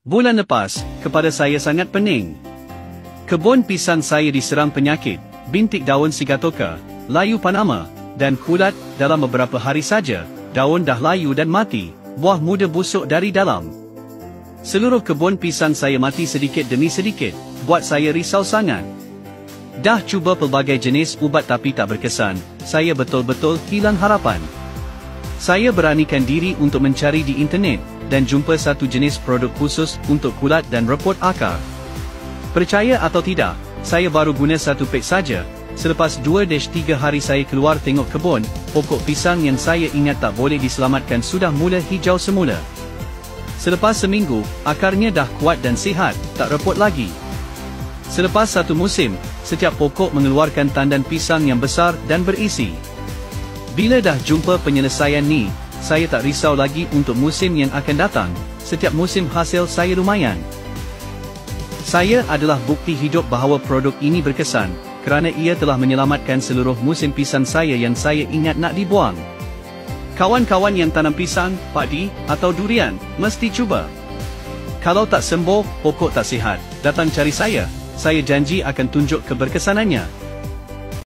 Bulan lepas, kepala saya sangat pening. Kebun pisang saya diserang penyakit, bintik daun sigatoka, layu Panama, dan kulat. Dalam beberapa hari saja, daun dah layu dan mati, buah muda busuk dari dalam. Seluruh kebun pisang saya mati sedikit demi sedikit, buat saya risau sangat. Dah cuba pelbagai jenis ubat tapi tak berkesan, saya betul-betul hilang harapan. Saya beranikan diri untuk mencari di internet, dan jumpa satu jenis produk khusus untuk kulat dan repot akar. Percaya atau tidak, saya baru guna satu pek saja. Selepas 2-3 hari saya keluar tengok kebun, pokok pisang yang saya ingat tak boleh diselamatkan sudah mula hijau semula. Selepas seminggu, akarnya dah kuat dan sihat, tak repot lagi. Selepas satu musim, setiap pokok mengeluarkan tandan pisang yang besar dan berisi. Bila dah jumpa penyelesaian ni, saya tak risau lagi untuk musim yang akan datang. Setiap musim hasil saya lumayan. Saya adalah bukti hidup bahawa produk ini berkesan, kerana ia telah menyelamatkan seluruh musim pisang saya yang saya ingat nak dibuang. Kawan-kawan yang tanam pisang, padi, atau durian, mesti cuba. Kalau tak sembuh, pokok tak sihat, datang cari saya. Saya janji akan tunjuk keberkesanannya.